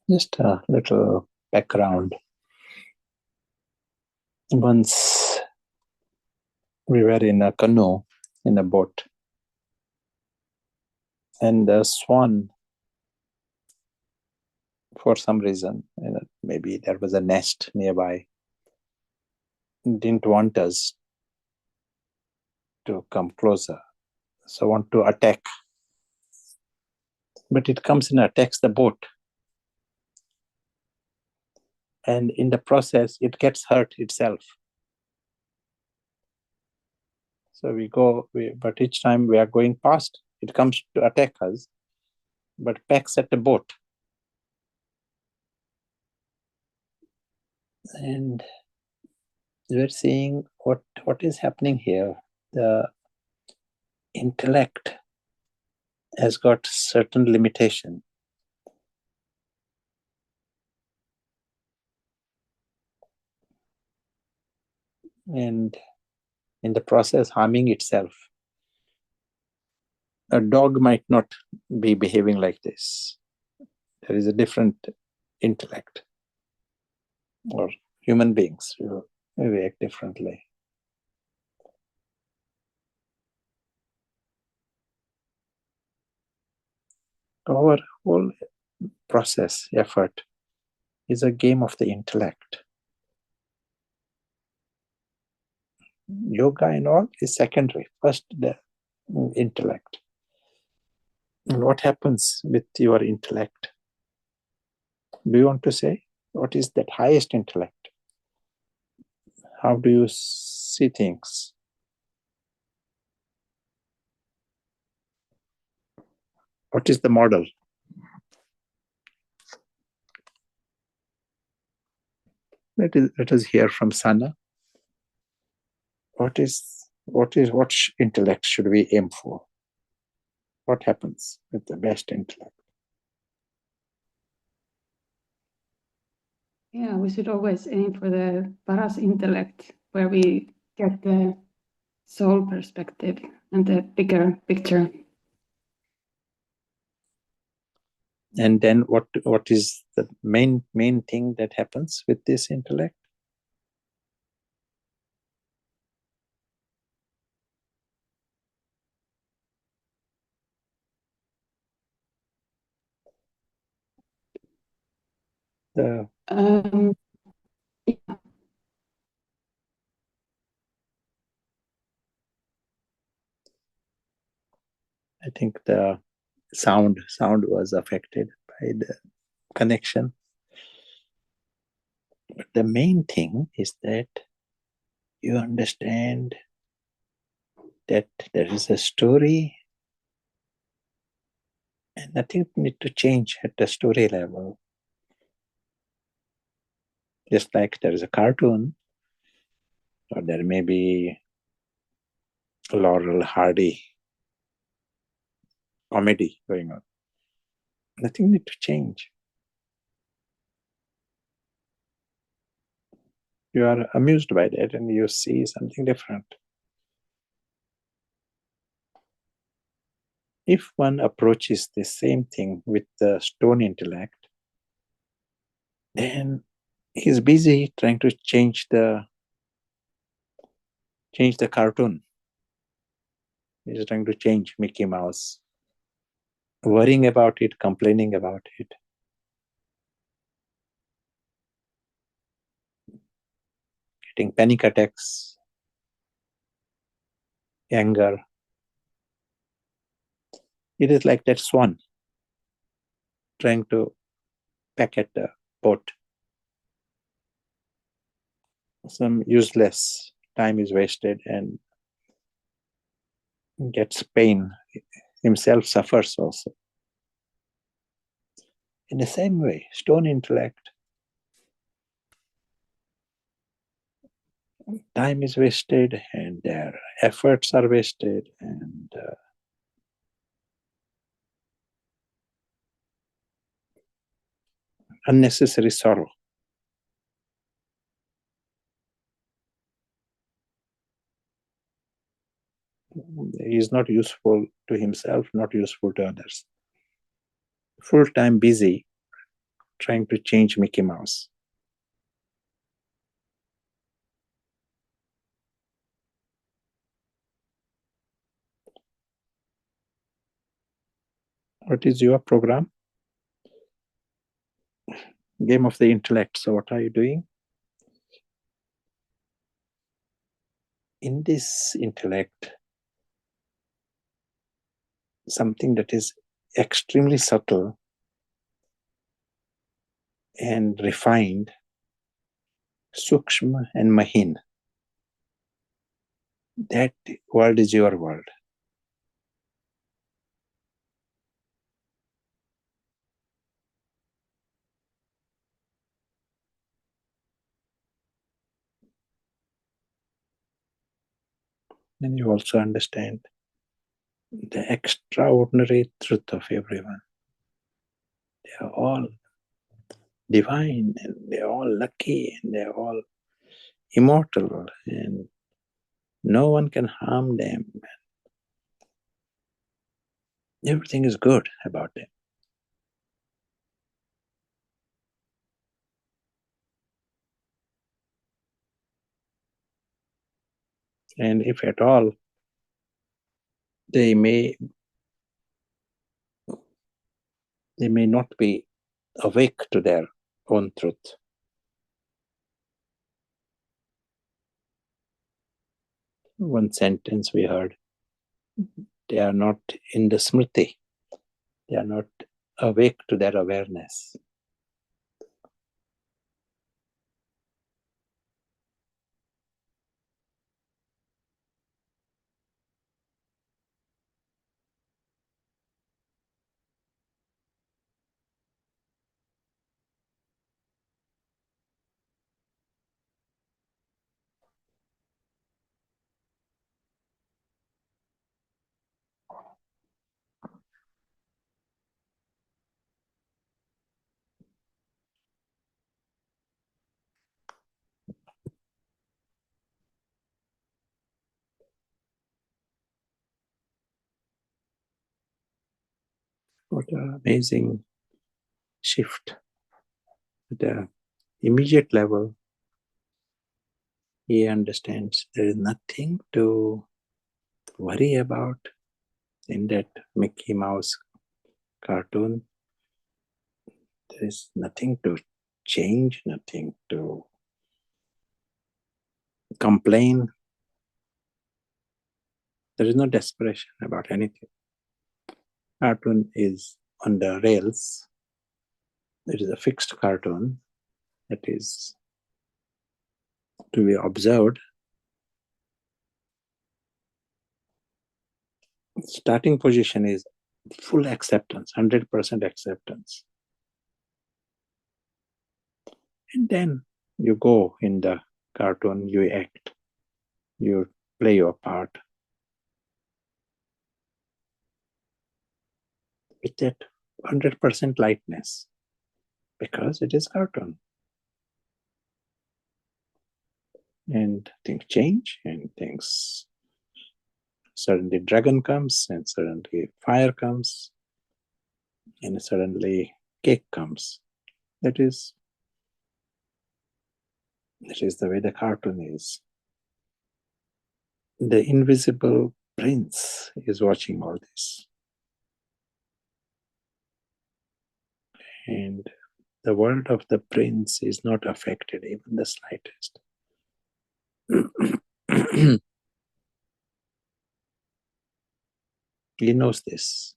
Just a little background. Once we were in a canoe, in a boat, and the swan, for some reason, maybe there was a nest nearby, didn't want us to come closer, so want to attack. But it comes and attacks the boat. And in the process, it gets hurt itself. So but each time we are going past, it comes to attack us, but pecks at the boat. And we're seeing what is happening here. The intellect has got certain limitation. And in the process, harming itself. A dog might not be behaving like this. There is a different intellect. Or human beings will react differently. Our whole process, effort, is a game of the intellect. Yoga and all is secondary. First, the intellect. And what happens with your intellect? Do you want to say? What is that highest intellect? How do you see things? What is the model? Let us hear from Sana. What intellect should we aim for? What happens with the best intellect? Yeah, we should always aim for the paras intellect, where we get the soul perspective and the bigger picture. And then what is the main thing that happens with this intellect? Yeah. I think the sound was affected by the connection. But the main thing is that you understand that there is a story and nothing need to change at the story level. Just like there is a cartoon, or there may be Laurel Hardy comedy going on. Nothing need to change. You are amused by that and you see something different. If one approaches the same thing with the stone intellect, then he's busy trying to change the cartoon. He's trying to change Mickey Mouse, worrying about it, complaining about it. Getting panic attacks, anger. It is like that swan trying to peck at the boat. Some useless time is wasted and gets pain. Himself suffers also. In the same way, stone intellect, time is wasted and their efforts are wasted and unnecessary sorrow. He is not useful to himself, not useful to others. Full-time busy trying to change Mickey Mouse. What is your program? Game of the intellect. So what are you doing? In this intellect, something that is extremely subtle and refined, Sukshma and Mahin. That world is your world. And you also understand the extraordinary truth of everyone. They are all divine and they're all lucky and they're all immortal and no one can harm them. Everything is good about them. And if at all they may not be awake to their own truth. One sentence we heard, they are not in the smriti. They are not awake to their awareness. What an amazing shift. At the immediate level, he understands there is nothing to worry about in that Mickey Mouse cartoon. There is nothing to change, nothing to complain. There is no desperation about anything. Cartoon is on the rails. It is a fixed cartoon that is to be observed. Starting position is full acceptance, 100% acceptance. And then you go in the cartoon, you act, you play your part. With that 100% lightness, because it is cartoon. And things change, and things, suddenly dragon comes, and suddenly fire comes, and suddenly cake comes. That is the way the cartoon is. The invisible prince is watching all this. And the world of the prince is not affected even the slightest. He knows this.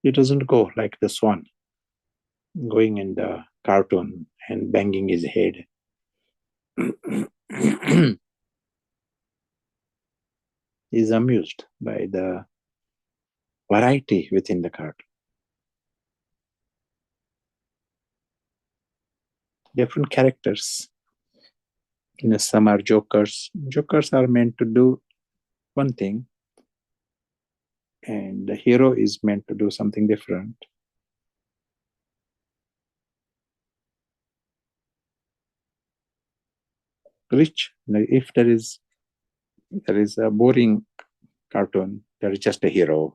He doesn't go like the swan, going in the cartoon and banging his head. He's amused by the variety within the cartoon. Different characters. Some are jokers. Jokers are meant to do one thing, and the hero is meant to do something different. Rich, if there is a boring cartoon, there is just a hero,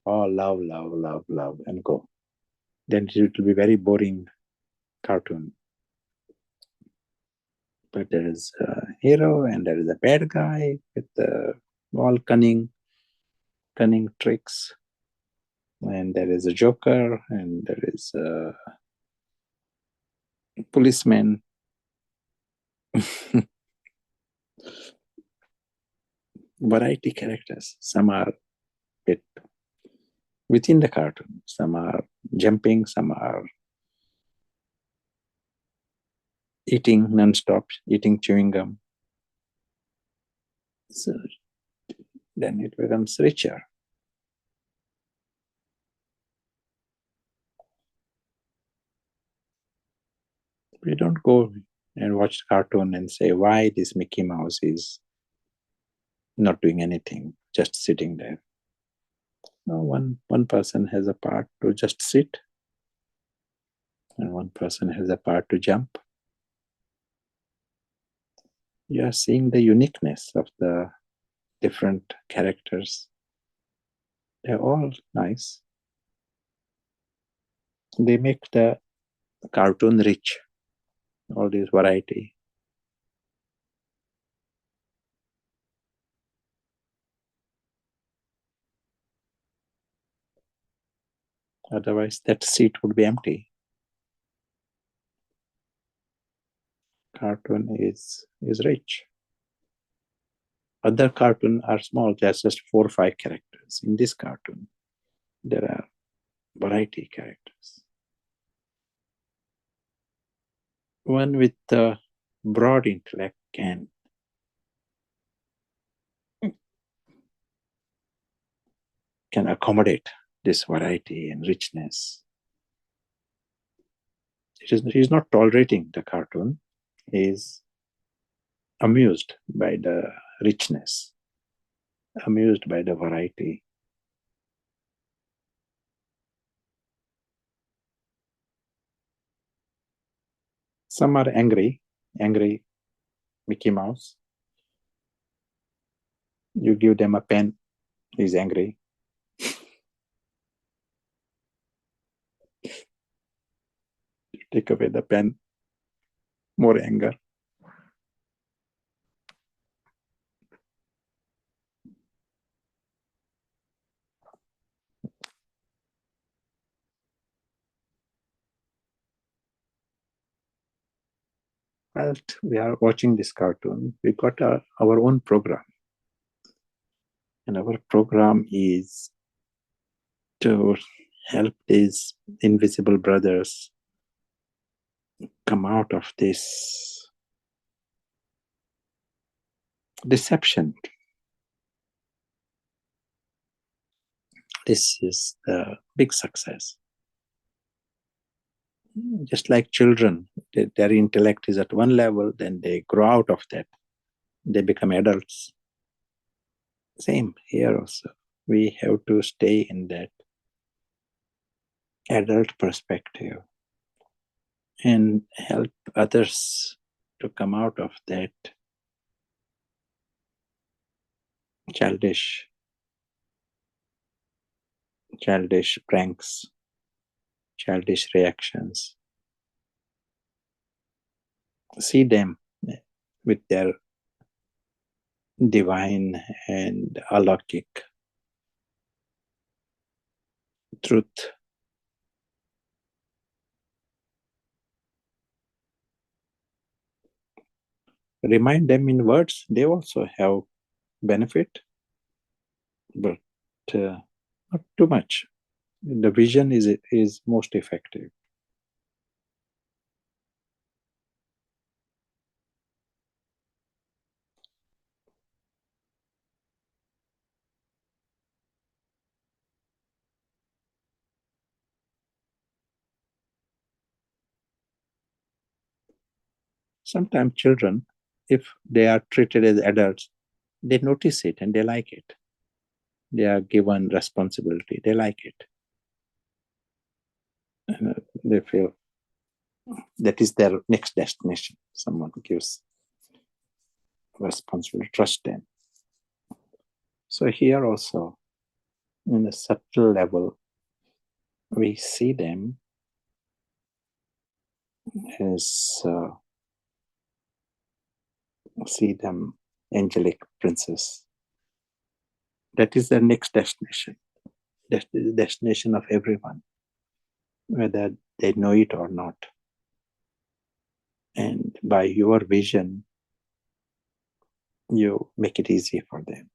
all love, love, love, love, and go. Then it will be very boring cartoon. But there is a hero and there is a bad guy with all cunning tricks. And there is a joker and there is a policeman. Variety characters. Some are bit within the cartoon. Some are jumping, some are eating non-stop, eating chewing gum. So then it becomes richer. We don't go and watch cartoon and say why this Mickey Mouse is not doing anything, just sitting there. No, one person has a part to just sit, and one person has a part to jump. You are seeing the uniqueness of the different characters. They're all nice. They make the cartoon rich, all this variety. Otherwise, that seat would be empty. Cartoon is rich. Other cartoon are small, just 4 or 5 characters. In this cartoon, there are variety characters. One with the broad intellect can accommodate this variety and richness. He's not tolerating the cartoon. He's amused by the richness, amused by the variety. Some are angry Mickey Mouse. You give them a pen, he's angry. You take away the pen, more anger. While we are watching this cartoon, we got our own program. And our program is to help these invisible brothers come out of this deception. This is the big success. Just like children, their intellect is at one level, then they grow out of that. They become adults. Same here also. We have to stay in that adult perspective and help others to come out of that childish pranks, childish reactions. See them with their divine and alaukic truth. Remind them in words, they also have benefit, but not too much. The vision is most effective. Sometimes children, if they are treated as adults, they notice it and they like it. They are given responsibility, they like it. And they feel that is their next destination. Someone gives responsibility, trust them. So here also, in a subtle level, we see them as angelic princess. That is the next destination. That is the destination of everyone, whether they know it or not. And by your vision, you make it easy for them.